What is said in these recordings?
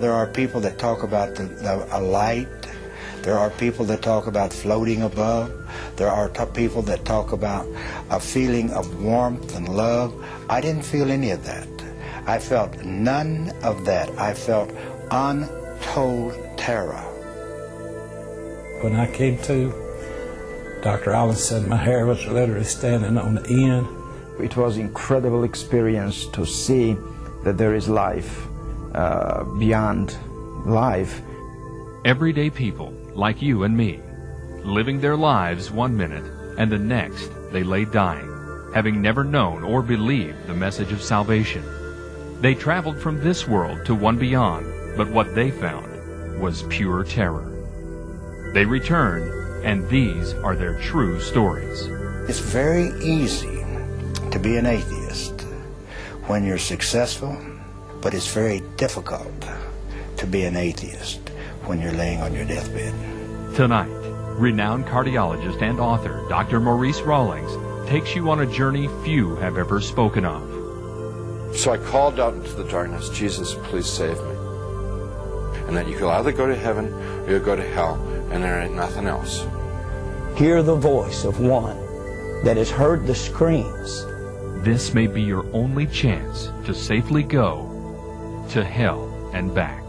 There are people that talk about a light. There are people that talk about floating above. There are people that talk about a feeling of warmth and love. I didn't feel any of that. I felt none of that. I felt untold terror. When I came to, Dr. Rawlings said my hair was literally standing on the end. It was an incredible experience to see that there is life beyond life. Everyday people like you and me, living their lives one minute and the next they lay dying, having never known or believed the message of salvation. They traveled from this world to one beyond, but what they found was pure terror. They returned, and these are their true stories. It's very easy to be an atheist when you're successful, but it's very difficult to be an atheist when you're laying on your deathbed. Tonight, renowned cardiologist and author Dr. Maurice Rawlings takes you on a journey few have ever spoken of. So I called out into the darkness, Jesus, please save me. And that you could either go to heaven or you'll go to hell, and there ain't nothing else. Hear the voice of one that has heard the screams. This may be your only chance to safely go to hell and back.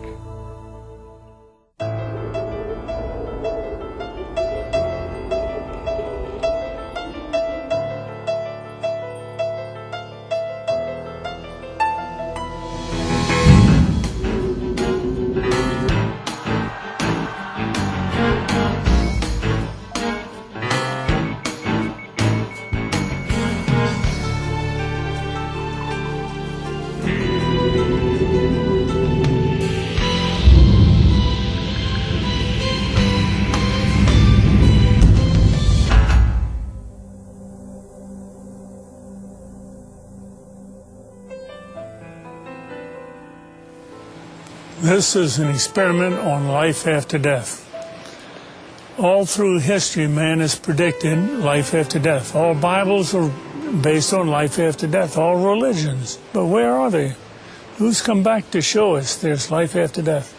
This is an experiment on life after death. All through history, man has predicted life after death. All Bibles are based on life after death, all religions. But where are they? Who's come back to show us there's life after death?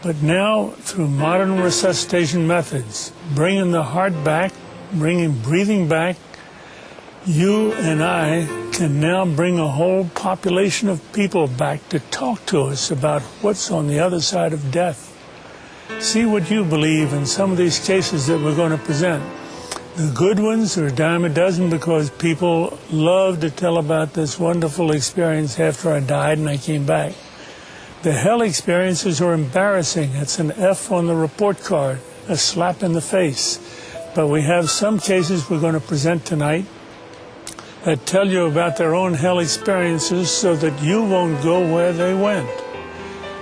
But now, through modern resuscitation methods, bringing the heart back, bringing breathing back, you and I can now bring a whole population of people back to talk to us about what's on the other side of death. See what you believe in some of these cases that we're going to present. The good ones are a dime a dozen because people love to tell about this wonderful experience after I died and I came back. The hell experiences are embarrassing. It's an F on the report card, a slap in the face. But we have some cases we're going to present tonight that tell you about their own hell experiences so that you won't go where they went.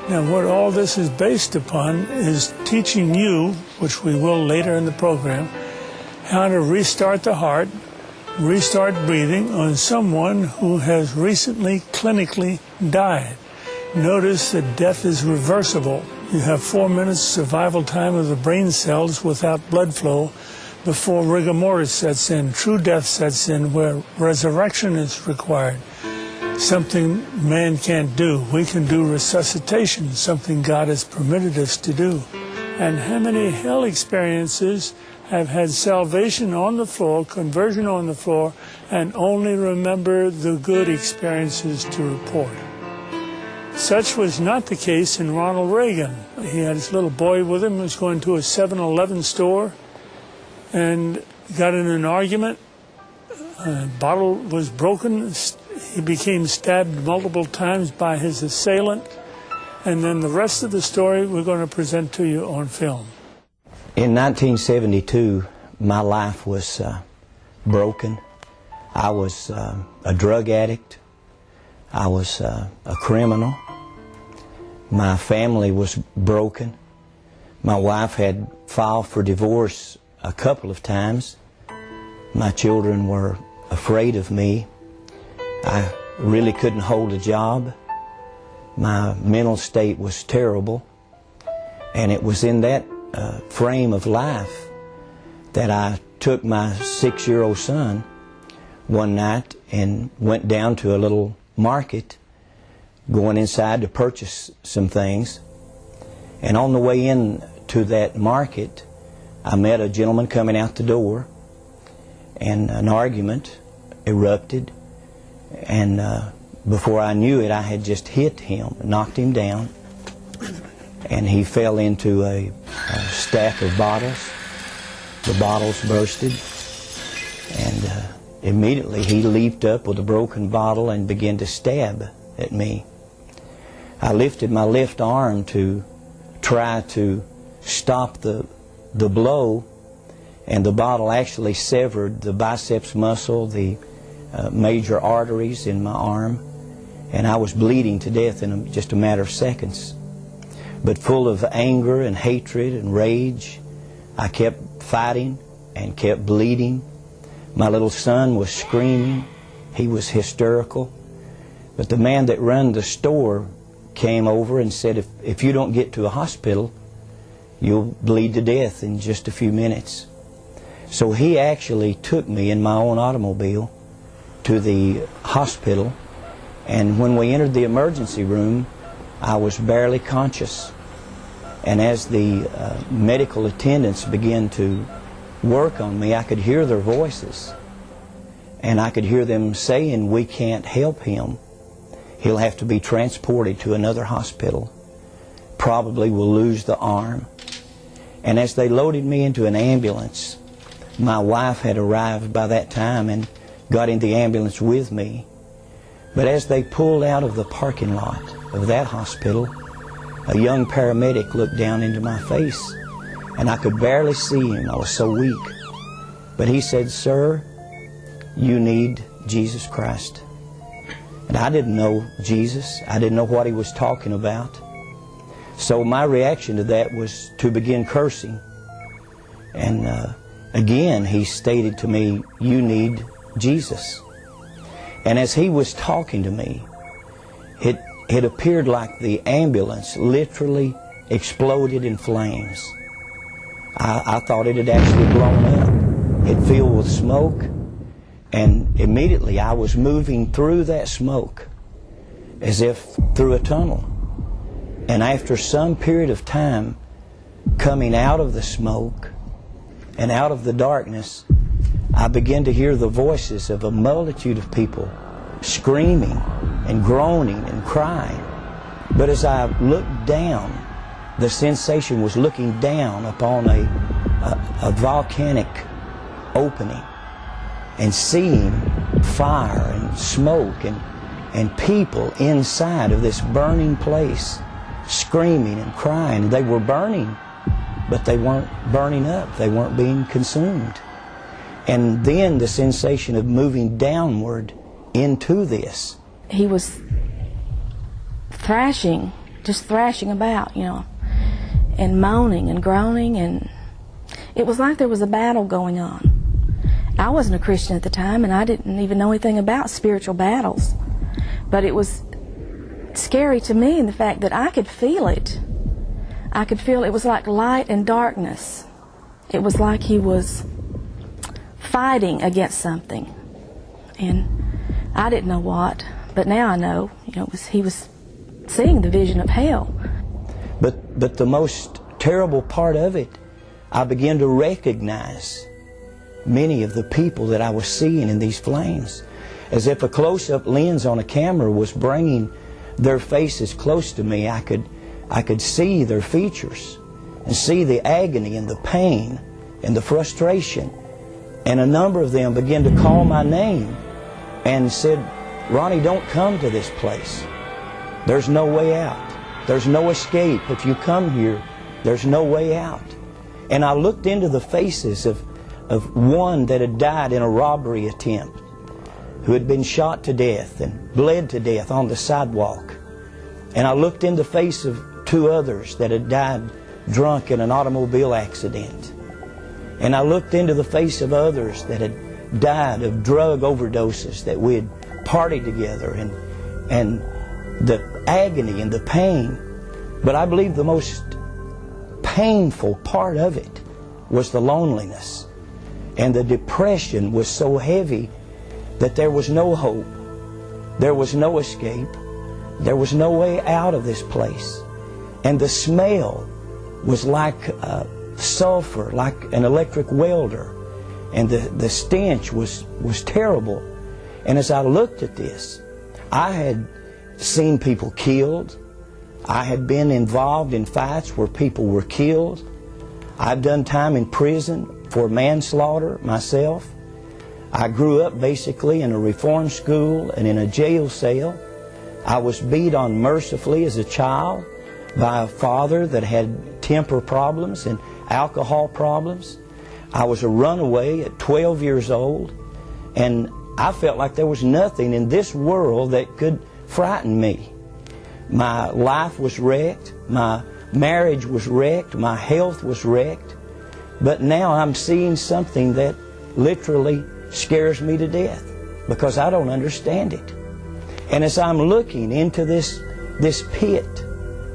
Now, what all this is based upon is teaching you, which we will later in the program, how to restart the heart, restart breathing on someone who has recently clinically died. Notice that death is reversible. You have 4 minutes survival time of the brain cells without blood flow before rigor mortis sets in, true death sets in, where resurrection is required. Something man can't do. We can do resuscitation, something God has permitted us to do. And how many hell experiences have had salvation on the floor, conversion on the floor, and only remember the good experiences to report? Such was not the case in Ronald Reagan. He had his little boy with him, was going to a 7-Eleven store, and got in an argument. A bottle was broken. He became stabbed multiple times by his assailant. And then the rest of the story we're going to present to you on film. In 1972, my life was broken. I was a drug addict. I was a criminal. My family was broken. My wife had filed for divorce a couple of times. My children were afraid of me. I really couldn't hold a job. My mental state was terrible. And it was in that frame of life that I took my 6-year-old son one night and went down to a little market going inside to purchase some things. And on the way in to that market, I met a gentleman coming out the door, and an argument erupted. And before I knew it, I had just hit him, knocked him down, and he fell into a stack of bottles. The bottles bursted, and immediately he leaped up with a broken bottle and began to stab at me. I lifted my left arm to try to stop the blow, and the bottle actually severed the biceps muscle, the major arteries in my arm, and I was bleeding to death in just a matter of seconds. But full of anger and hatred and rage, I kept fighting and kept bleeding. My little son was screaming. He was hysterical. But the man that ran the store came over and said, if you don't get to a hospital, you'll bleed to death in just a few minutes. So he actually took me in my own automobile to the hospital, and when we entered the emergency room, I was barely conscious. And as the medical attendants began to work on me, I could hear their voices, and I could hear them saying, "We can't help him. He'll have to be transported to another hospital. Probably will lose the arm." And as they loaded me into an ambulance, my wife had arrived by that time and got in the ambulance with me. But as they pulled out of the parking lot of that hospital, a young paramedic looked down into my face, and I could barely see him. I was so weak. But he said, "Sir, you need Jesus Christ." And I didn't know Jesus. I didn't know what he was talking about. So my reaction to that was to begin cursing. And again, he stated to me, "You need Jesus." And as he was talking to me, it appeared like the ambulance literally exploded in flames. I thought it had actually blown up. It filled with smoke, and immediately I was moving through that smoke as if through a tunnel. And after some period of time, coming out of the smoke and out of the darkness, I began to hear the voices of a multitude of people screaming and groaning and crying. But as I looked down, the sensation was looking down upon a volcanic opening and seeing fire and smoke and people inside of this burning place screaming and crying. They were burning, but they weren't burning up. They weren't being consumed. And then the sensation of moving downward into this. He was thrashing, just thrashing about, you know, and moaning and groaning, and it was like there was a battle going on. I wasn't a Christian at the time, and I didn't even know anything about spiritual battles. But it was scary to me in the fact that I could feel it. I could feel it was like light and darkness. It was like he was fighting against something. And I didn't know what, but now I know, you know, he was seeing the vision of hell. But the most terrible part of it, I began to recognize many of the people that I was seeing in these flames. As if a close-up lens on a camera was bringing their faces close to me, I could see their features and see the agony and the pain and the frustration. And a number of them began to call my name and said, "Ronnie, don't come to this place. There's no way out. There's no escape. If you come here, there's no way out." And I looked into the faces of one that had died in a robbery attempt, who had been shot to death and bled to death on the sidewalk. And I looked in the face of two others that had died drunk in an automobile accident. And I looked into the face of others that had died of drug overdoses that we had partied together, and the agony and the pain. But I believe the most painful part of it was the loneliness. And the depression was so heavy that there was no hope. There was no escape. There was no way out of this place. And the smell was like sulfur, like an electric welder. And the stench was terrible. And as I looked at this, I had seen people killed. I had been involved in fights where people were killed. I've done time in prison for manslaughter myself. I grew up basically in a reform school and in a jail cell. I was beat unmercifully as a child by a father that had temper problems and alcohol problems. I was a runaway at 12 years old, and I felt like there was nothing in this world that could frighten me. My life was wrecked, my marriage was wrecked, my health was wrecked, but now I'm seeing something that literally scares me to death because I don't understand it. And as I'm looking into this pit,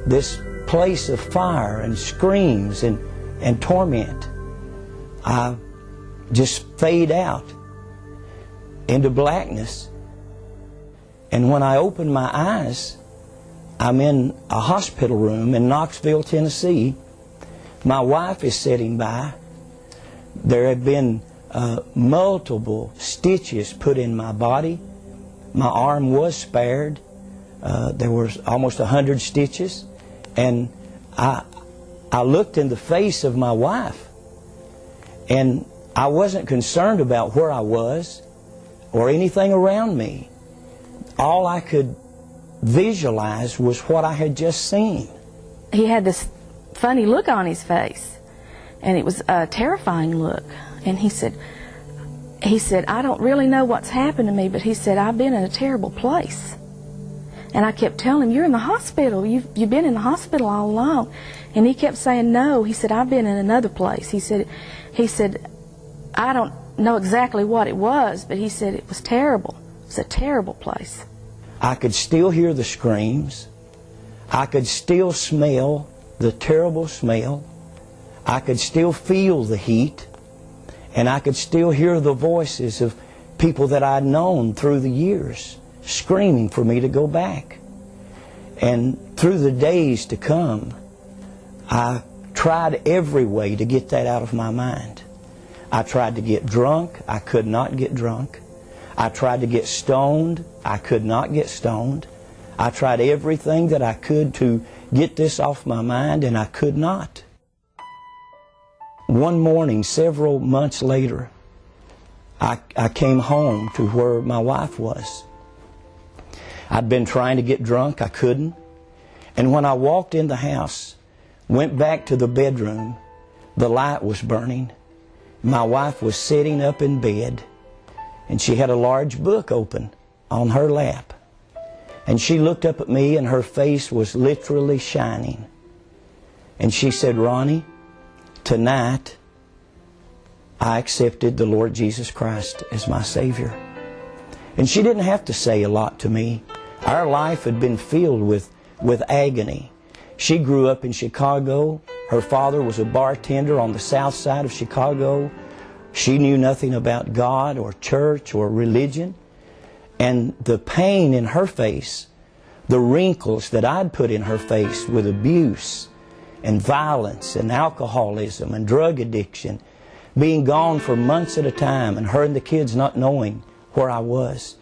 this place of fire and screams and torment, I just fade out into blackness. And when I open my eyes, I'm in a hospital room in Knoxville, Tennessee. My wife is sitting by. There have been multiple stitches put in my body. My arm was spared. There was almost 100 stitches. And I looked in the face of my wife, and I wasn't concerned about where I was or anything around me. All I could visualize was what I had just seen. He had this funny look on his face, and it was a terrifying look. And he said, I don't really know what's happened to me, but he said, I've been in a terrible place. And I kept telling him, you're in the hospital. You've been in the hospital all along. And he kept saying, no. He said, I've been in another place. He said, I don't know exactly what it was, but he said it was terrible. It was a terrible place. I could still hear the screams. I could still smell the terrible smell. I could still feel the heat. And I could still hear the voices of people that I'd known through the years screaming for me to go back. And through the days to come, I tried every way to get that out of my mind. I tried to get drunk. I could not get drunk. I tried to get stoned. I could not get stoned. I tried everything that I could to get this off my mind, and I could not. One morning, several months later, I came home to where my wife was. I'd been trying to get drunk. I couldn't. And when I walked in the house, went back to the bedroom, the light was burning. My wife was sitting up in bed, and she had a large book open on her lap. And she looked up at me, and her face was literally shining. And she said, Ronnie, tonight I accepted the Lord Jesus Christ as my Savior. And she didn't have to say a lot to me. Our life had been filled with agony. She grew up in Chicago. Her father was a bartender on the south side of Chicago. She knew nothing about God or church or religion. And the pain in her face, the wrinkles that I'd put in her face with abuse and violence and alcoholism and drug addiction, being gone for months at a time, and her and the kids not knowing where I was.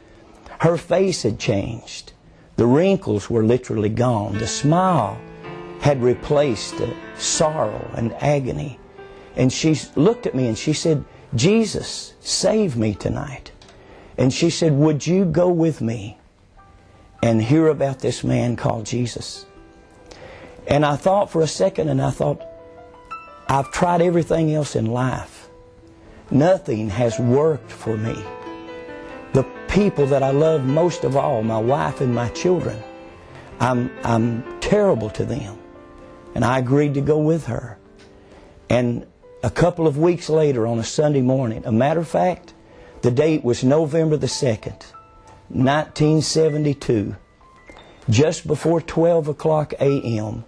Her face had changed. The wrinkles were literally gone. The smile had replaced the sorrow and agony. And she looked at me and she said, Jesus, save me tonight. And she said, would you go with me and hear about this man called Jesus? And I thought for a second, and I thought, I've tried everything else in life. Nothing has worked for me. The people that I love most of all, my wife and my children, I'm terrible to them. And I agreed to go with her. And a couple of weeks later, on a Sunday morning, a matter of fact, the date was November the 2nd, 1972. Just before 12 o'clock a.m.,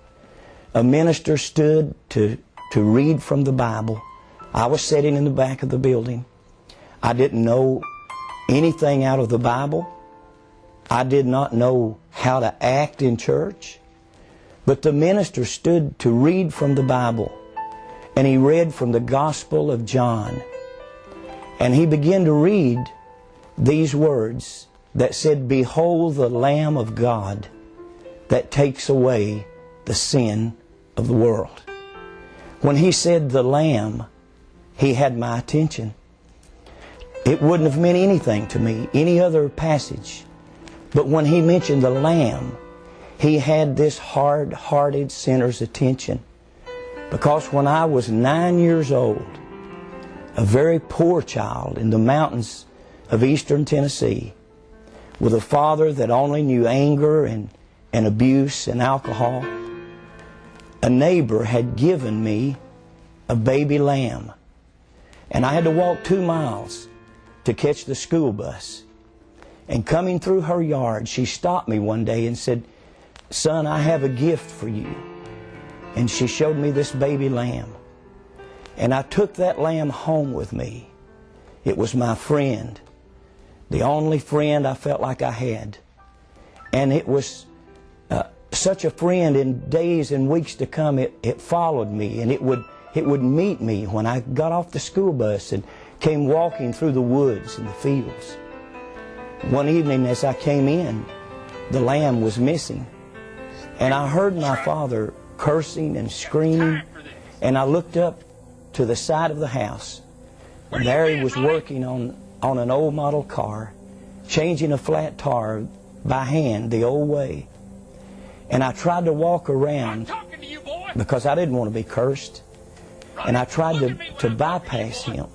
a minister stood to read from the Bible. I was sitting in the back of the building. I didn't know anything out of the Bible. I did not know how to act in church. But the minister stood to read from the Bible, and he read from the Gospel of John. And he began to read these words that said, "Behold the Lamb of God that takes away the sin of the world." When he said the Lamb, he had my attention. It wouldn't have meant anything to me, any other passage. But when he mentioned the Lamb, he had this hard-hearted sinner's attention. Because when I was 9 years old, a very poor child in the mountains of eastern Tennessee, with a father that only knew anger and abuse and alcohol, a neighbor had given me a baby lamb. And I had to walk 2 miles to catch the school bus. And coming through her yard, she stopped me one day and said, "Son, I have a gift for you." And she showed me this baby lamb. And I took that lamb home with me. It was my friend, the only friend I felt like I had. And it was such a friend, in days and weeks to come, it followed me, and it would meet me when I got off the school bus and came walking through the woods and the fields. One evening as I came in, the lamb was missing. And I heard my father cursing and screaming, and I looked up to the side of the house, and there he was working on an old model car, changing a flat tire by hand the old way. And I tried to walk around because I didn't want to be cursed, and I tried to bypass him.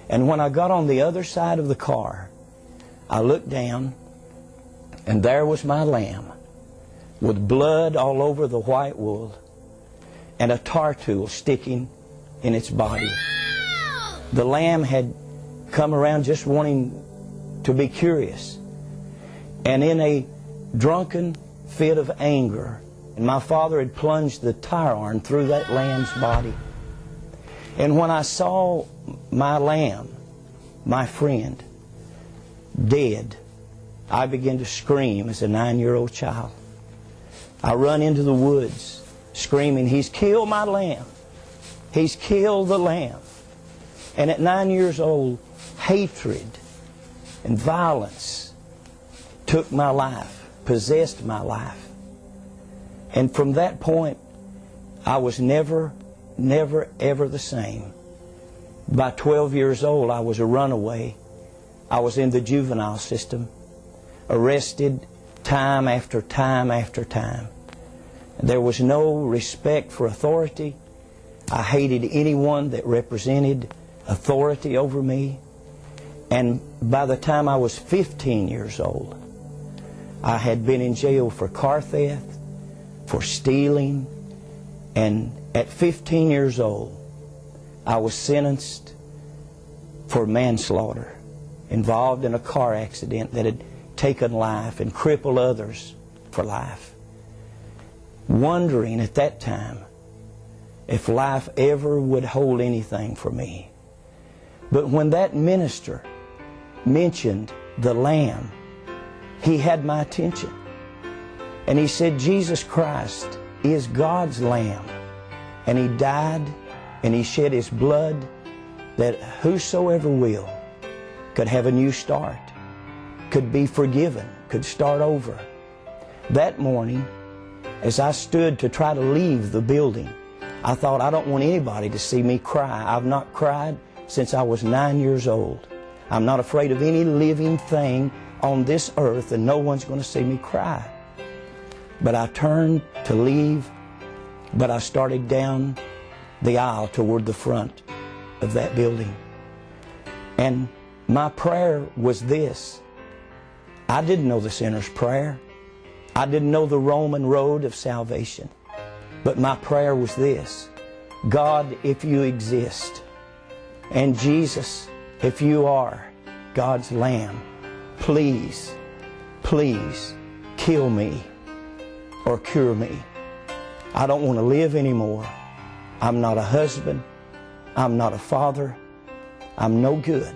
And when I got on the other side of the car, I looked down, and there was my lamb, with blood all over the white wool and a tar tool sticking in its body. The lamb had come around just wanting to be curious. And in a drunken fit of anger, and my father had plunged the tire iron through that lamb's body. And when I saw my lamb, my friend, dead, I began to scream as a 9-year-old child. I run into the woods screaming, "He's killed my lamb. He's killed the lamb." And at 9 years old, hatred and violence took my life, possessed my life. And from that point, I was never, ever the same. By 12 years old, I was a runaway. I was in the juvenile system, arrested time after time after time. There was no respect for authority. I hated anyone that represented authority over me. And by the time I was 15 years old, I had been in jail for car theft, for stealing, and at 15 years old, I was sentenced for manslaughter, involved in a car accident that had taken life and crippled others for life. Wondering at that time if life ever would hold anything for me. But when that minister mentioned the Lamb, he had my attention. And he said, Jesus Christ is God's Lamb. And he died and he shed his blood that whosoever will could have a new start, could be forgiven, could start over. That morning, as I stood to try to leave the building, I thought, I don't want anybody to see me cry. I've not cried since I was 9 years old. I'm not afraid of any living thing on this earth, and no one's going to see me cry. But I turned to leave, but I started down the aisle toward the front of that building. And my prayer was this. I didn't know the sinner's prayer. I didn't know the Roman road of salvation. But my prayer was this. God, if you exist, and Jesus, if you are God's Lamb, please, please kill me or cure me. I don't want to live anymore. I'm not a husband. I'm not a father. I'm no good.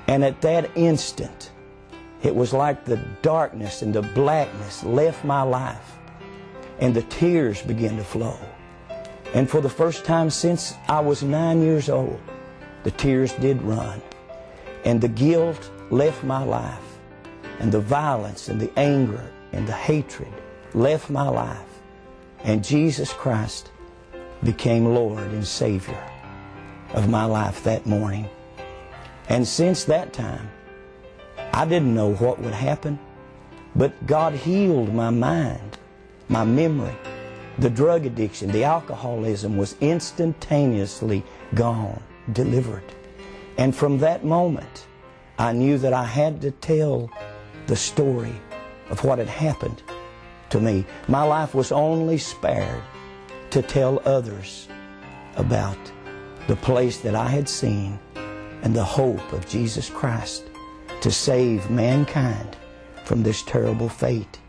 And at that instant, It was like the darkness and the blackness left my life, and the tears began to flow. And for the first time since I was 9 years old, the tears did run, and the guilt left my life, and the violence and the anger and the hatred left my life, and Jesus Christ became Lord and Savior of my life that morning. And since that time, I didn't know what would happen, but God healed my mind, my memory. The drug addiction, the alcoholism was instantaneously gone, delivered. And from that moment, I knew that I had to tell the story of what had happened to me. My life was only spared to tell others about the place that I had seen and the hope of Jesus Christ to save mankind from this terrible fate.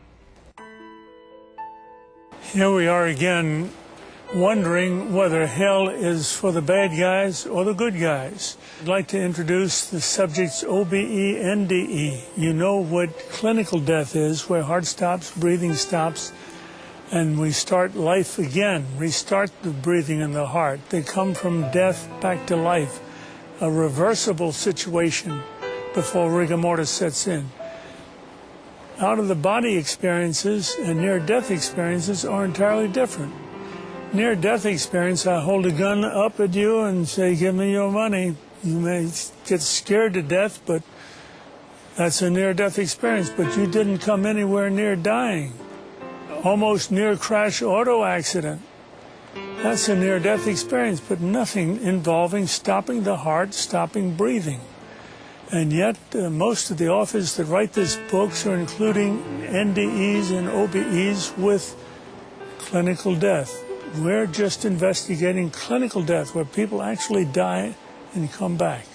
Here we are again, wondering whether hell is for the bad guys or the good guys. I'd like to introduce the subjects OBE, NDE. You know what clinical death is, where heart stops, breathing stops, and we start life again, restart the breathing in the heart. They come from death back to life, a reversible situation before rigor mortis sets in. Out-of-the-body experiences and near-death experiences are entirely different. Near-death experience, I hold a gun up at you and say, give me your money. You may get scared to death, but that's a near-death experience. But you didn't come anywhere near dying. Almost near-crash auto accident. That's a near-death experience, but nothing involving stopping the heart, stopping breathing. And yet, most of the authors that write these books are including NDEs and OBEs with clinical death. We're just investigating clinical death, where people actually die and come back.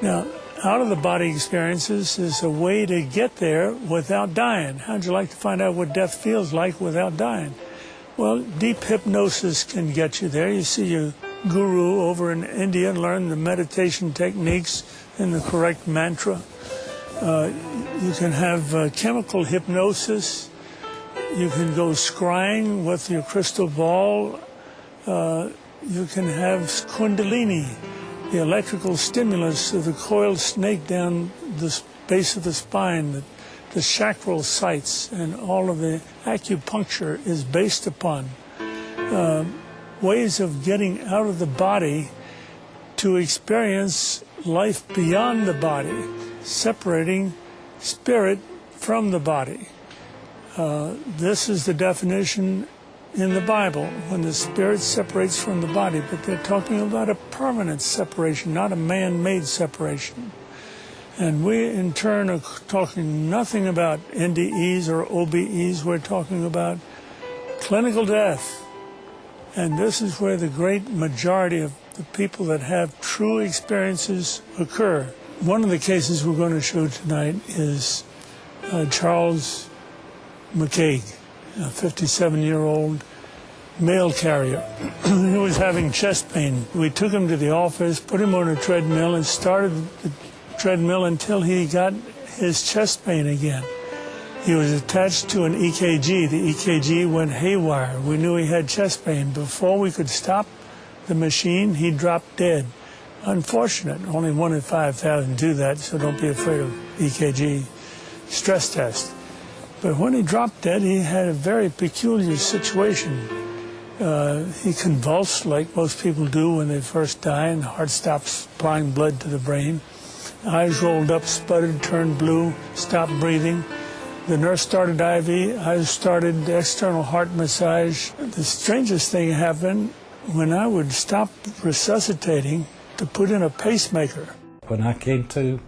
Now, out-of-the-body experiences is a way to get there without dying. How'd you like to find out what death feels like without dying? Well, deep hypnosis can get you there. You see your guru over in India and learn the meditation techniques and the correct mantra. You can have chemical hypnosis. You can go scrying with your crystal ball. You can have kundalini, the electrical stimulus of the coiled snake down the base of the spine, the chakral sites, and all of the acupuncture is based upon ways of getting out of the body to experience life beyond the body, separating spirit from the body. This is the definition in the Bible, when the spirit separates from the body, but they're talking about a permanent separation, not a man-made separation. And we, in turn, are talking nothing about NDEs or OBEs. We're talking about clinical death. And this is where the great majority of the people that have true experiences occur. One of the cases we're going to show tonight is Charles McCaig, a 57-year-old mail carrier. He was having chest pain. We took him to the office, put him on a treadmill, and started the treadmill until he got his chest pain again. He was attached to an EKG. The EKG went haywire. We knew he had chest pain. Before we could stop the machine, he dropped dead. Unfortunate. Only 1 in 5,000 do that, so don't be afraid of EKG stress test. But when he dropped dead, he had a very peculiar situation. He convulsed like most people do when they first die, and the heart stops supplying blood to the brain. Eyes rolled up, sputtered, turned blue, stopped breathing. The nurse started IV, I started external heart massage. The strangest thing happened when I would stop resuscitating to put in a pacemaker. When I came to,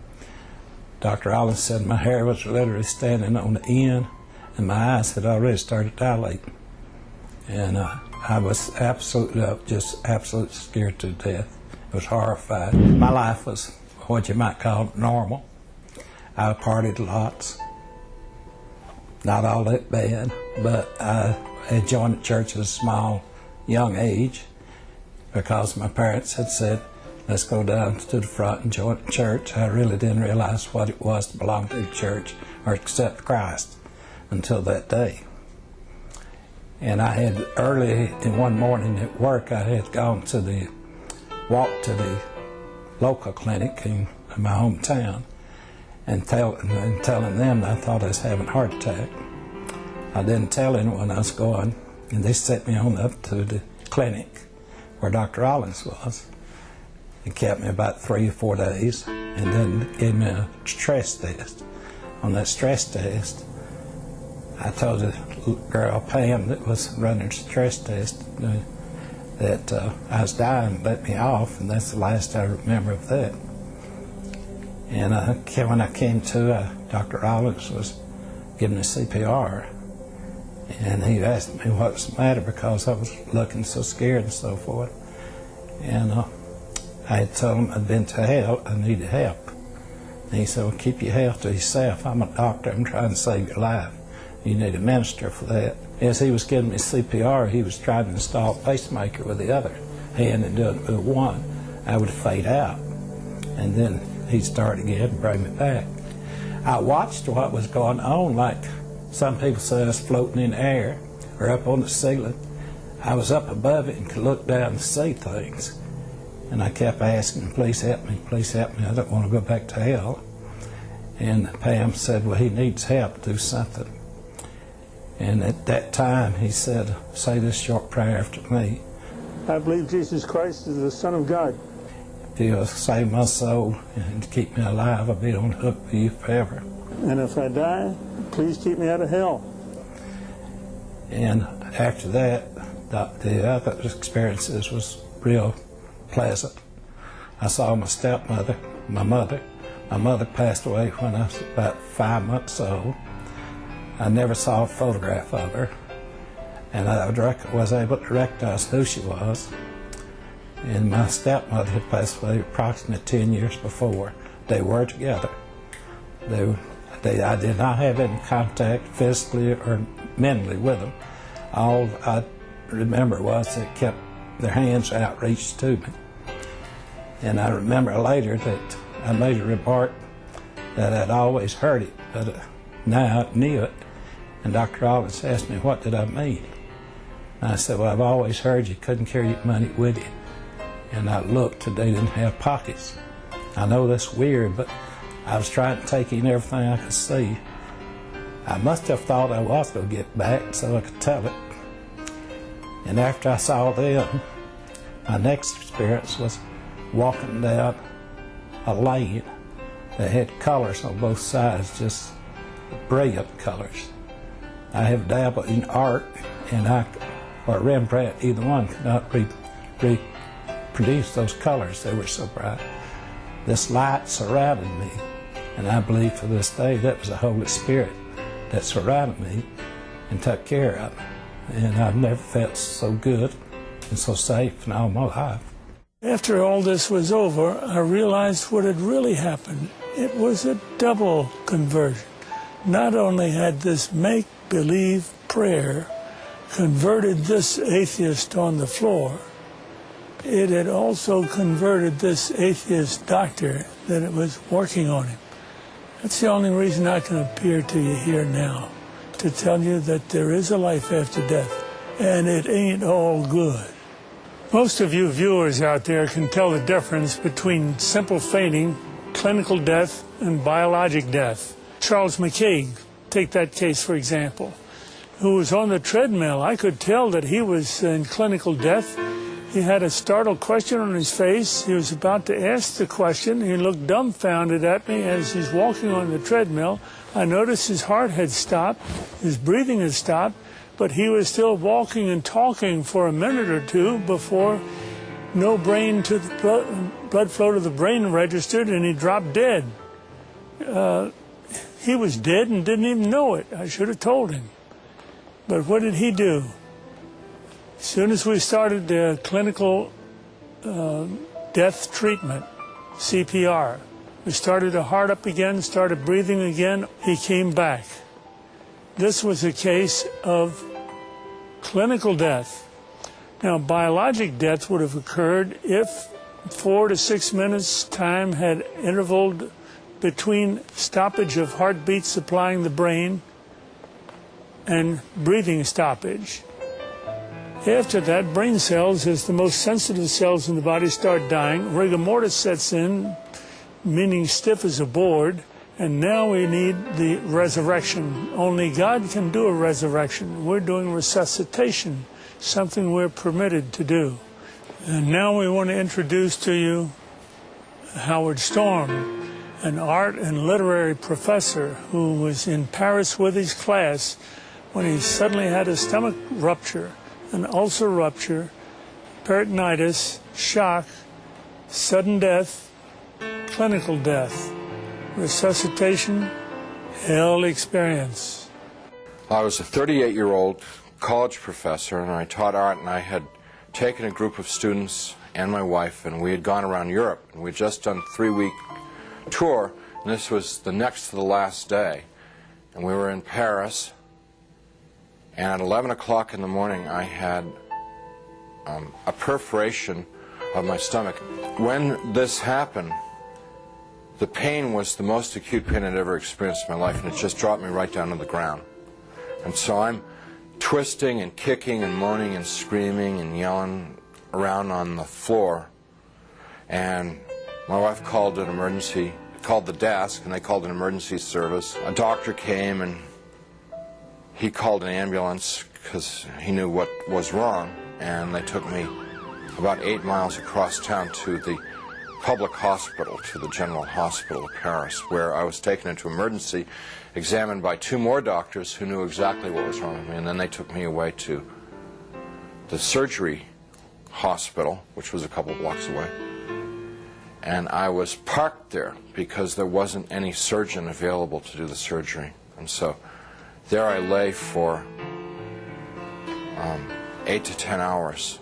Dr. Rawlings said my hair was literally standing on the end, and my eyes had already started dilating. And I was absolutely scared to death. I was horrified. My life was what you might call normal. I partied lots. Not all that bad, but I had joined the church at a small, young age because my parents had said, let's go down to the front and join the church. I really didn't realize what it was to belong to the church or accept Christ until that day. And I had early in one morning at work, I had gone to walk to the local clinic in my hometown and telling them I thought I was having a heart attack. I didn't tell anyone I was going, and they sent me on up to the clinic where Dr. Rawlings was. It kept me about 3 or 4 days, and then gave me a stress test. On that stress test, I told the girl, Pam, that was running the stress test, that I was dying, let me off, and that's the last I remember of that. And when I came to, Dr. Rawlings was giving me CPR, and he asked me what was the matter because I was looking so scared and so forth. And I had told him I'd been to hell, I needed help. And he said, well, keep your health to yourself. I'm a doctor, I'm trying to save your life. You need a minister for that. As he was giving me CPR, he was trying to install a pacemaker with the other hand and do it with one. I would fade out. And then he'd start again and bring me back. I watched what was going on, like some people say I was floating in the air or up on the ceiling. I was up above it and could look down and see things. And I kept asking, please help me, I don't want to go back to hell. And Pam said, well, he needs help to do something. And at that time, he said, say this short prayer after me. I believe Jesus Christ is the Son of God. If He'll save my soul and keep me alive, I'll be on the hook for you forever. And if I die, please keep me out of hell. And after that, the other experiences was real pleasant. I saw my stepmother, my mother. My mother passed away when I was about 5 months old. I never saw a photograph of her, and I was able to recognize who she was. And my stepmother had passed away approximately 10 years before. They were together. I did not have any contact physically or mentally with them. All I remember was they kept their hands outreached to me. And I remember later that I made a remark that I'd always heard it, but now I knew it. And Dr. Rawlings asked me, what did I mean? And I said, well, I've always heard you couldn't carry your money with you. And I looked, and they didn't have pockets. I know that's weird, but I was trying to take in everything I could see. I must have thought I was going to get back so I could tell it. And after I saw them, my next experience was walking down a lane that had colors on both sides, just brilliant colors. I have dabbled in art, and or Rembrandt, either one could not reproduce those colors. They were so bright. This light surrounded me, and I believe to this day that was the Holy Spirit that surrounded me and took care of me. And I've never felt so good and so safe in all my life. After all this was over, I realized what had really happened. It was a double conversion. Not only had this make-believe prayer converted this atheist on the floor, it had also converted this atheist doctor that it was working on him. That's the only reason I can appear to you here now, to tell you that there is a life after death, and it ain't all good. Most of you viewers out there can tell the difference between simple fainting, clinical death, and biologic death. Charles McCaig, take that case for example, who was on the treadmill. I could tell that he was in clinical death. He had a startled question on his face. He was about to ask the question. He looked dumbfounded at me as he's walking on the treadmill. I noticed his heart had stopped, his breathing had stopped, but he was still walking and talking for a minute or two before no brain to the blood flow to the brain registered, and he dropped dead. He was dead and didn't even know it. I should have told him. But what did he do? As soon as we started the clinical death treatment, CPR, we started the heart up again, started breathing again, he came back. This was a case of clinical death. Now, biologic death would have occurred if 4 to 6 minutes time had intervaled between stoppage of heartbeat supplying the brain and breathing stoppage. After that, brain cells, as the most sensitive cells in the body, start dying. Rigor mortis sets in, meaning stiff as a board, and now we need the resurrection. Only God can do a resurrection. We're doing resuscitation, something we're permitted to do. And now we want to introduce to you Howard Storm, an art and literary professor who was in Paris with his class when he suddenly had a stomach rupture, an ulcer rupture, peritonitis, shock, sudden death, clinical death, resuscitation, hell experience. I was a 38-year-old college professor, and I taught art, and I had taken a group of students and my wife, and we had gone around Europe, and we had just done a 3-week tour, and this was the next to the last day, and we were in Paris, and at 11 o'clock in the morning I had a perforation of my stomach. When this happened, the pain was the most acute pain I'd ever experienced in my life, and it just dropped me right down to the ground. And so I'm twisting and kicking and moaning and screaming and yelling around on the floor, and my wife called the desk, and they called an emergency service. A doctor came, and he called an ambulance because he knew what was wrong, and they took me about 8 miles across town to the public hospital, to the General Hospital of Paris, where I was taken into emergency, examined by 2 more doctors who knew exactly what was wrong with me, and then they took me away to the surgery hospital, which was a couple blocks away. And I was parked there because there wasn't any surgeon available to do the surgery. And so there I lay for 8 to 10 hours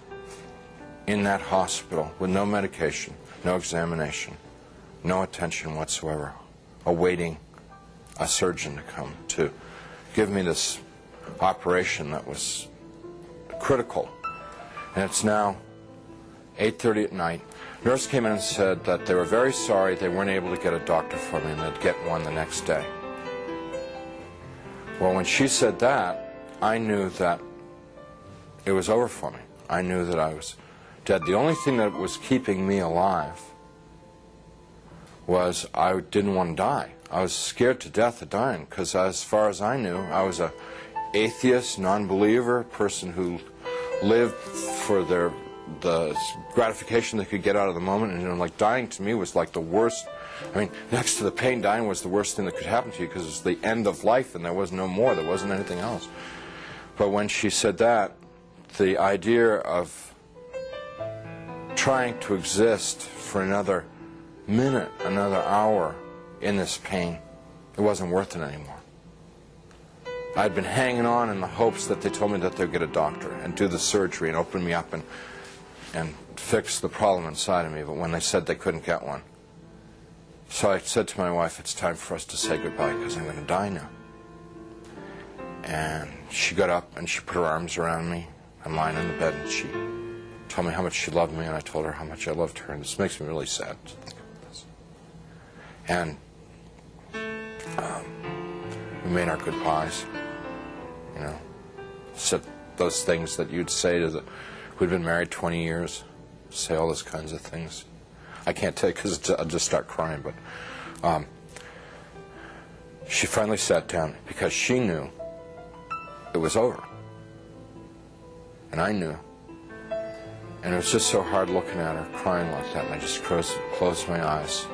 in that hospital with no medication, no examination, no attention whatsoever, awaiting a surgeon to come to give me this operation that was critical. And it's now 8:30 at night. Nurse came in and said that they were very sorry they weren't able to get a doctor for me and they'd get one the next day. Well, when she said that, I knew that it was over for me. I knew that I was dead. The only thing that was keeping me alive was I didn't want to die. I was scared to death of dying because as far as I knew, I was an atheist, non-believer, person who lived for the gratification they could get out of the moment, and like dying to me was like the worst. I mean, next to the pain, dying was the worst thing that could happen to you because it was the end of life and there was no more, there wasn't anything else. But when she said that, the idea of trying to exist for another minute, another hour in this pain, it wasn't worth it anymore. I'd been hanging on in the hopes that they told me that they'd get a doctor and do the surgery and open me up and fix the problem inside of me, but when they said they couldn't get one. So I said to my wife, it's time for us to say goodbye because I'm going to die now. And she got up and she put her arms around me. I'm lying in the bed and she told me how much she loved me, and I told her how much I loved her, and this makes me really sad to think about this. And we made our goodbyes, you know, said those things that you'd say to who'd been married 20 years, say all those kinds of things. I can't tell you because I'll just start crying, but she finally sat down because she knew it was over. And I knew. And it was just so hard looking at her, crying like that, and I just closed my eyes.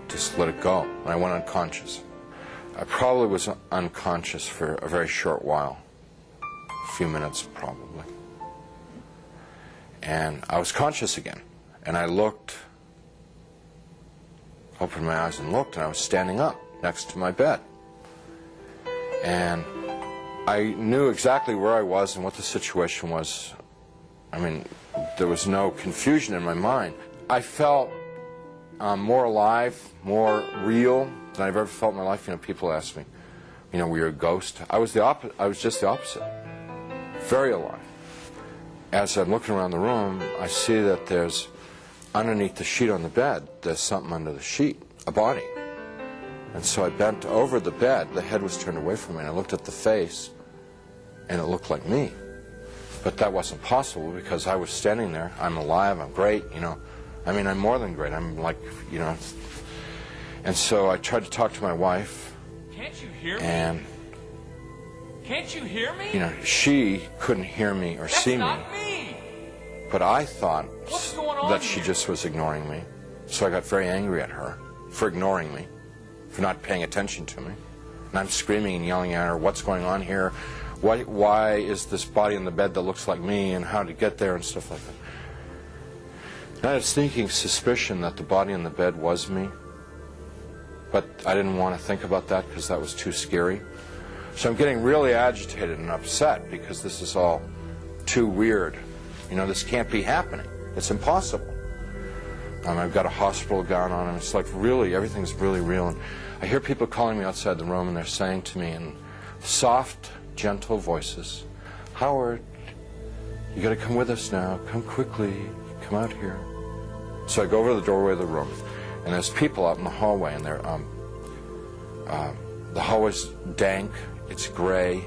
Just let it go. And I went unconscious. I probably was unconscious for a very short while. A few minutes, probably. And I was conscious again. And I looked, opened my eyes and looked, and I was standing up next to my bed. And I knew exactly where I was and what the situation was. I mean, there was no confusion in my mind. I felt more alive, more real than I've ever felt in my life. You know, people ask me, you know, were you a ghost? I was just the opposite. Very alive. As I'm looking around the room, I see that there's underneath the sheet on the bed, there's something under the sheet, a body. And so I bent over the bed, the head was turned away from me, and I looked at the face, and it looked like me. But that wasn't possible because I was standing there. I'm alive, I'm great, you know. I mean, I'm more than great. I'm like, you know. And so I tried to talk to my wife. Can't you hear me? And, can't you hear me? you know, she couldn't hear me or see me. That's not me. But I thought What's going on that she here? just was ignoring me. So I got very angry at her for ignoring me, for not paying attention to me. And I'm screaming and yelling at her, what's going on here? Why is this body in the bed that looks like me, and how to get there and stuff like that. And I had a sneaking suspicion that the body in the bed was me, but I didn't want to think about that because that was too scary. So I'm getting really agitated and upset because this is all too weird. You know, this can't be happening. It's impossible. I've got a hospital gown on, and it's like really, everything's really real. And I hear people calling me outside the room, and they're saying to me in soft, gentle voices, Howard, you got to come with us now. Come quickly. Come out here. So I go over to the doorway of the room, and there's people out in the hallway, and they're the hallway's dank. It's gray.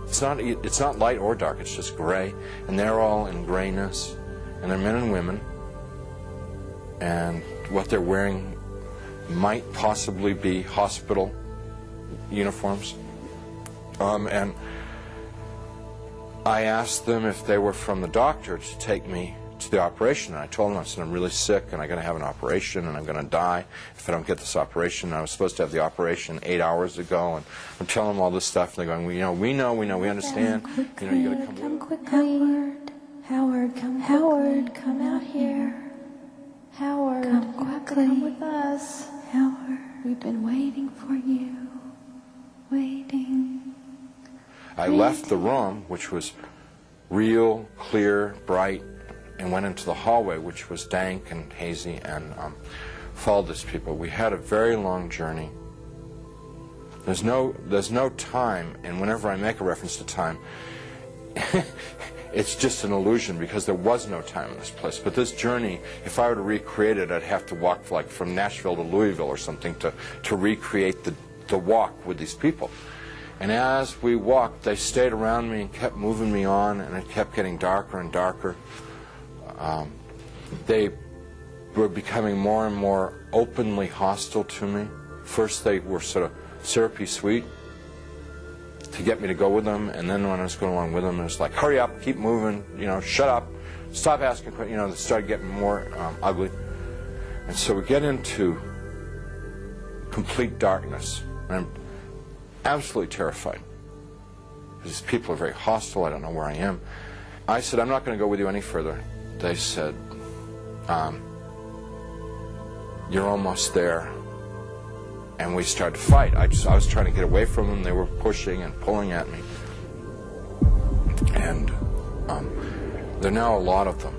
It's not light or dark. It's just gray, and they're all in grayness, and they're men and women, and what they're wearing might possibly be hospital uniforms. And I asked them if they were from the doctor to take me to the operation. And I told them, I said, I'm really sick and I'm going to have an operation and I'm going to die if I don't get this operation. And I was supposed to have the operation 8 hours ago. And I'm telling them all this stuff. And they're going, well, we understand. You know, you got to come quickly. Howard, come out here. Howard, come quickly. Come with us. Howard, we've been waiting for you. Waiting. I left the room, which was real, clear, bright, and went into the hallway, which was dank and hazy, and followed these people. We had a very long journey. There's no time, and whenever I make a reference to time, it's just an illusion because there was no time in this place. But this journey, if I were to recreate it, I'd have to walk like from Nashville to Louisville or something to recreate the walk with these people. And as we walked, they stayed around me and kept moving me on, and it kept getting darker and darker. They were becoming more and more openly hostile to me. First they were sort of syrupy sweet to get me to go with them, and then when I was going along with them, it was like, hurry up, keep moving, you know, shut up, stop asking questions, you know, they started getting more ugly. And so we get into complete darkness, and I'm absolutely terrified. These people are very hostile, I don't know where I am. I said, I'm not going to go with you any further. They said, you're almost there. And we started to fight. I was trying to get away from them. They were pushing and pulling at me. And there are now a lot of them.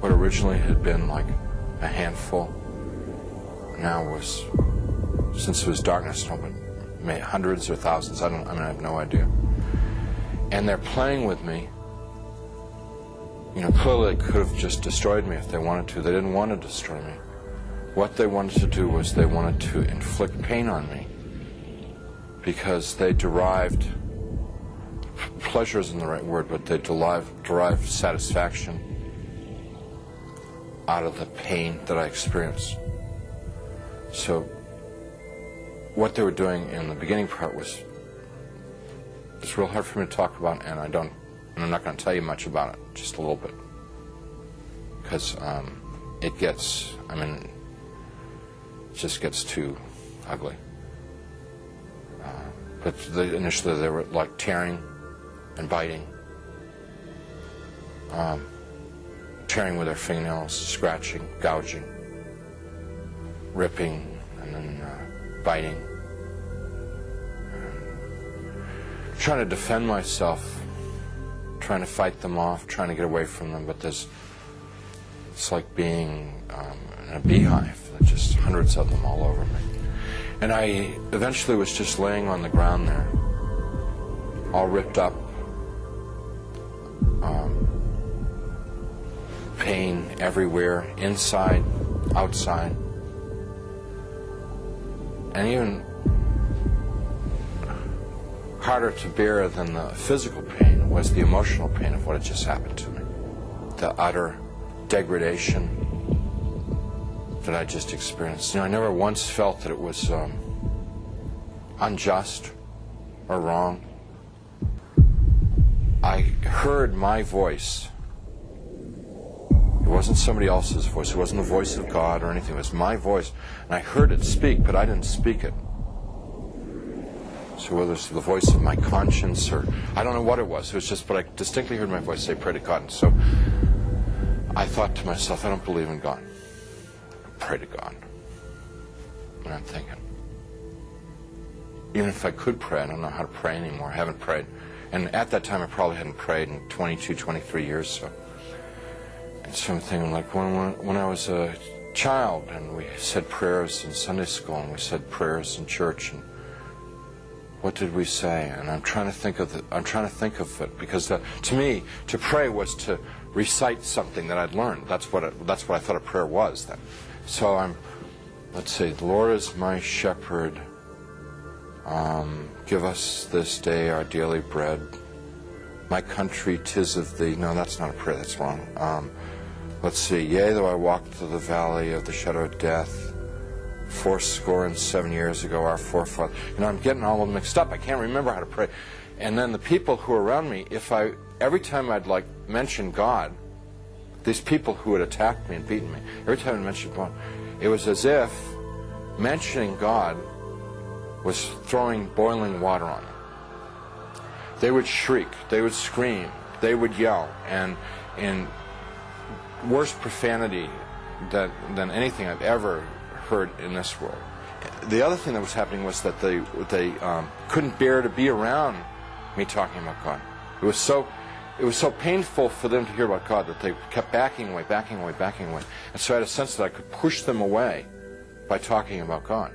What originally had been like a handful now was, since it was darkness, hundreds or thousands. I have no idea. And they're playing with me. You know, clearly they could have just destroyed me if they wanted to. They didn't want to destroy me. What they wanted to do was they wanted to inflict pain on me because they derived, pleasure isn't the right word, but they derived satisfaction out of the pain that I experienced. So what they were doing in the beginning part was, it's real hard for me to talk about, and I'm not going to tell you much about it, just a little bit, because it gets, it just gets too ugly. But initially they were like tearing and biting, tearing with their fingernails, scratching, gouging, ripping, and then biting. Trying to defend myself, trying to fight them off, trying to get away from them, but it's like being in a beehive. There's just hundreds of them all over me. And I eventually was just laying on the ground there, all ripped up, pain everywhere, inside, outside. And even harder to bear than the physical pain was the emotional pain of what had just happened to me. The utter degradation that I just experienced. You know, I never once felt that it was unjust or wrong. I heard my voice. It wasn't somebody else's voice. It wasn't the voice of God or anything. It was my voice. And I heard it speak, but I didn't speak it. So whether it's the voice of my conscience or I don't know what it was. It was just, but I distinctly heard my voice say, pray to God. And so I thought to myself, I don't believe in God. Pray to God. And I'm thinking, even if I could pray, I don't know how to pray anymore. I haven't prayed. And at that time, I probably hadn't prayed in 22, 23 years. So I'm thinking, like, when I was a child and we said prayers in Sunday school and we said prayers in church, and what did we say? And I'm trying to think of it because to me, to pray was to recite something that I'd learned. That's what I thought a prayer was then. So let's see, the Lord is my shepherd. Give us this day our daily bread. My country, 'tis of thee. No, that's not a prayer. That's wrong. Let's see. Yea, though I walk through the valley of the shadow of death, 77 years ago, our forefathers. You know, I'm getting all mixed up. I can't remember how to pray. And then the people who are around me, every time I'd like mention God, these people who had attacked me and beaten me, every time I mentioned God, it was as if mentioning God was throwing boiling water on them. They would shriek, they would scream, they would yell, and in worse profanity than anything I've ever heard in this world. The other thing that was happening was that they couldn't bear to be around me talking about God. It was so painful for them to hear about God that they kept backing away. And so I had a sense that I could push them away by talking about God.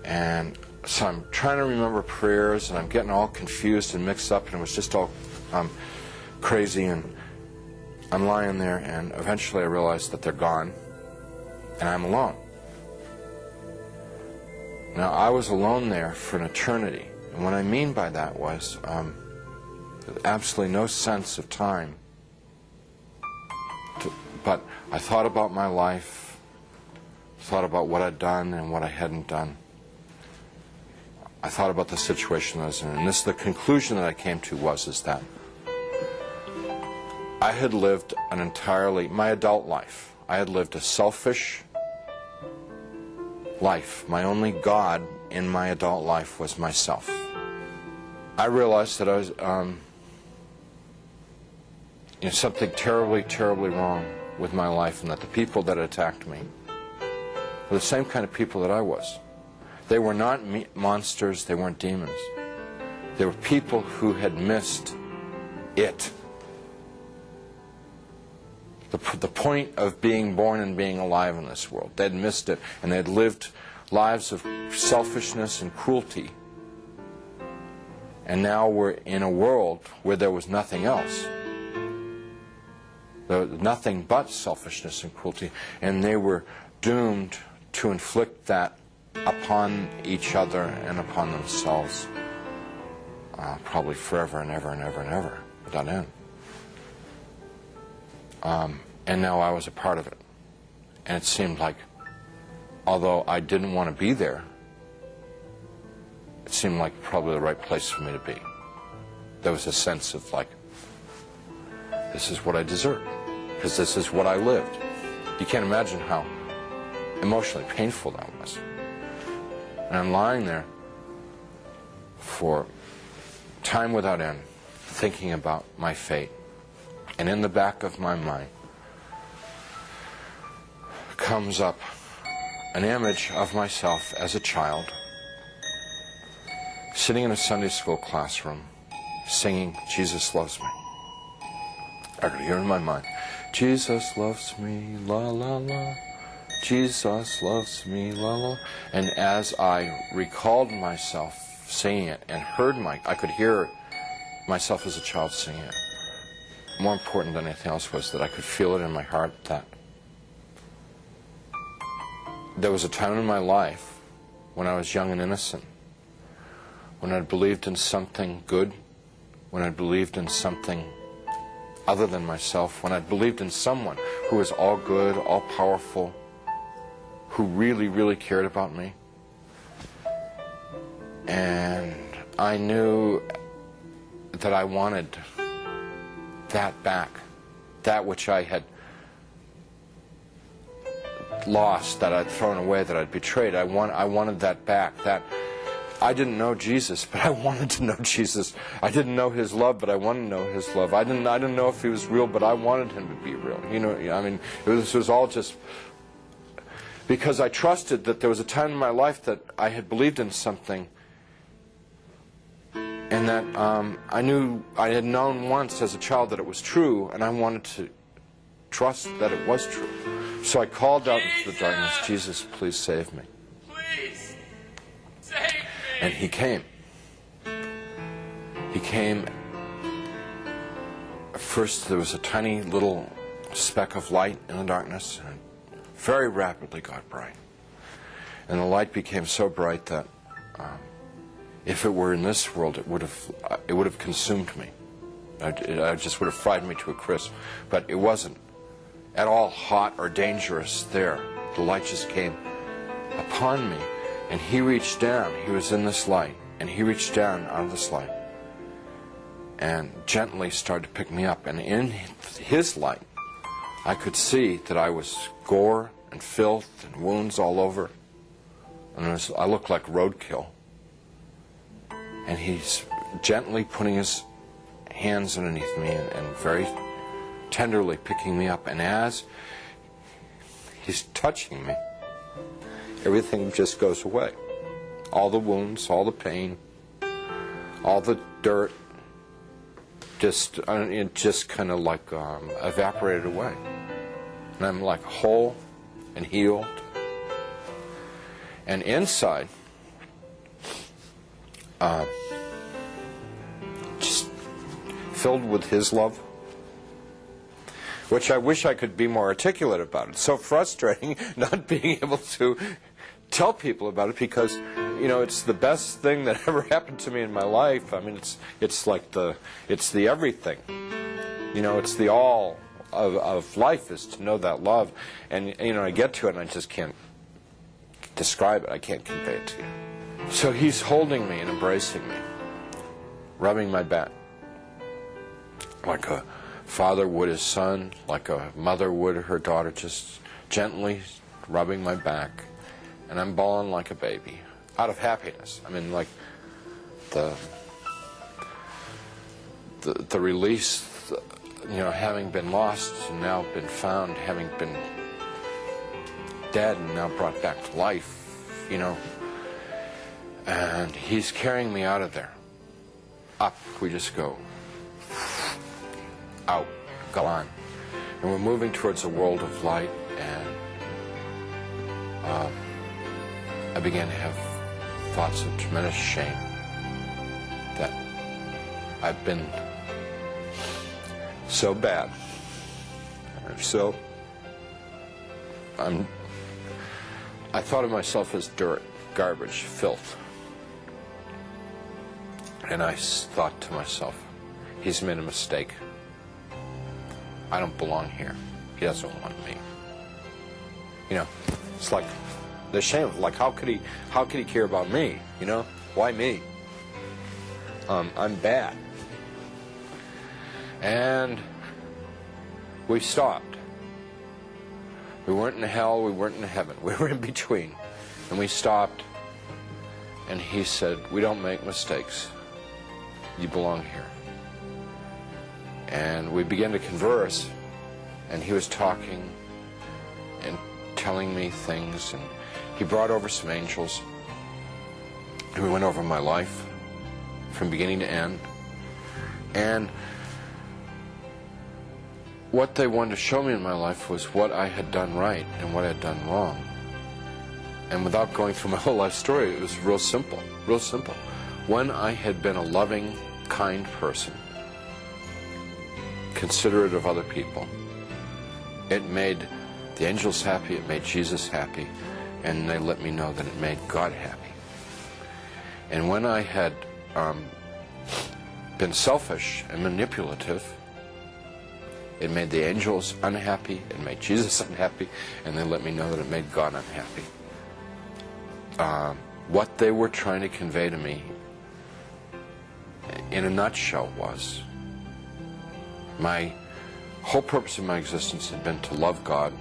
And so I'm trying to remember prayers, and I'm getting all confused and mixed up, and it was just all crazy, and I'm lying there, and eventually I realized that they're gone, and I'm alone. Now, I was alone there for an eternity, and what I mean by that was absolutely no sense of time. But I thought about my life, thought about what I'd done and what I hadn't done. I thought about the situation I was in, and the conclusion that I came to is that I had lived my adult life. I had lived a selfish life. My only God in my adult life was myself. I realized that I was something terribly, terribly wrong with my life, and that the people that attacked me were the same kind of people that I was. They were not monsters, they weren't demons. They were people who had missed it. The point of being born and being alive in this world. They'd missed it, and they'd lived lives of selfishness and cruelty. And now we're in a world where there was nothing else. There was nothing but selfishness and cruelty, and they were doomed to inflict that upon each other and upon themselves, probably forever and ever and ever and ever, without end. And now I was a part of it. And it seemed like, although I didn't want to be there, it seemed like probably the right place for me to be. There was a sense of like, this is what I deserve, because this is what I lived. You can't imagine how emotionally painful that was. And I'm lying there for time without end, thinking about my fate. And in the back of my mind comes up an image of myself as a child, sitting in a Sunday school classroom, singing, Jesus Loves Me. I could hear in my mind, Jesus loves me, la la la. Jesus loves me, la la. And as I recalled myself singing it and I could hear myself as a child singing it. more important than anything else was that I could feel it in my heart that there was a time in my life when I was young and innocent, when I believed in something good, when I believed in something other than myself, when I believed in someone who was all good, all powerful, who really, really cared about me. And I knew that I wanted that back, that which I had lost, that I'd thrown away, that I'd betrayed. I wanted that back. That I didn't know Jesus, but I wanted to know Jesus. I didn't know His love, but I wanted to know His love. I didn't know if He was real, but I wanted Him to be real. You know, I mean, this was all just because I trusted that there was a time in my life that I had believed in something, and that I knew I had known once as a child that it was true, and I wanted to trust that it was true. So I called out into the darkness, Jesus, please save me. Please save me. And He came. He came. First there was a tiny little speck of light in the darkness, and it very rapidly got bright. And the light became so bright that if it were in this world, it would have consumed me. I just would have fried me to a crisp. But it wasn't at all hot or dangerous there. The light just came upon me, and He reached down. He was in this light, and He reached down out of this light and gently started to pick me up. And in His light, I could see that I was gore and filth and wounds all over, and I looked like roadkill. And He's gently putting His hands underneath me and very tenderly picking me up. And as He's touching me, everything just goes away. All the wounds, all the pain, all the dirt, it just kind of like evaporated away. And I'm like whole and healed. And inside, just filled with His love, which I wish I could be more articulate about. It's so frustrating not being able to tell people about it, because you know, it's the best thing that ever happened to me in my life. I mean, it's like it's the everything. You know, it's the all of life is to know that love. And you know, I get to it and I just can't describe it. I can't convey it to you. So He's holding me and embracing me, rubbing my back like a father would his son, like a mother would her daughter, just gently rubbing my back. And I'm bawling like a baby, out of happiness. I mean, like the release, you know, having been lost and now been found, having been dead and now brought back to life, you know. And He's carrying me out of there. Up we just go. Out, gone. And we're moving towards a world of light, and I began to have thoughts of tremendous shame that I've been so bad. I thought of myself as dirt, garbage, filth. And I thought to myself, He's made a mistake. I don't belong here. He doesn't want me. You know, it's like the shame. Like, how could he care about me? You know, why me? I'm bad. And we stopped. We weren't in hell. We weren't in heaven. We were in between. And we stopped. And He said, "We don't make mistakes. You belong here." And we began to converse, and He was talking and telling me things, and He brought over some angels, and we went over my life from beginning to end. And what they wanted to show me in my life was what I had done right and what I had done wrong. And without going through my whole life story, it was real simple, real simple. When I had been a loving, kind person, considerate of other people. It made the angels happy, it made Jesus happy, and they let me know that it made God happy. And when I had been selfish and manipulative, it made the angels unhappy, it made Jesus unhappy, and they let me know that it made God unhappy. What they were trying to convey to me, in a nutshell, was my whole purpose of my existence had been to love God